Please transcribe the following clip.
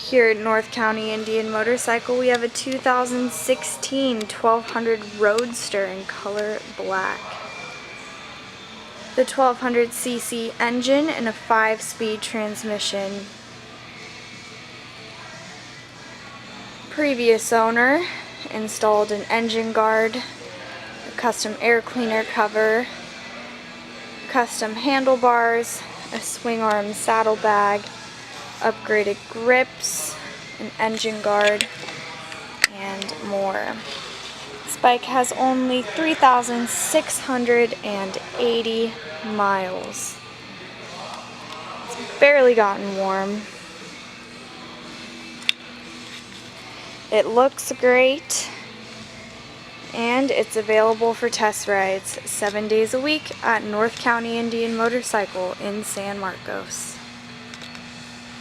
Here at North County Indian Motorcycle, we have a 2016 1200 Roadster in color black. The 1200cc engine and a 5-speed transmission. Previous owner installed an engine guard, a custom air cleaner cover, custom handlebars, a swing arm saddlebag, upgraded grips, an engine guard, and more. This bike has only 3,680 miles. It's barely gotten warm. It looks great, and it's available for test rides 7 days a week at North County Indian Motorcycle in San Marcos.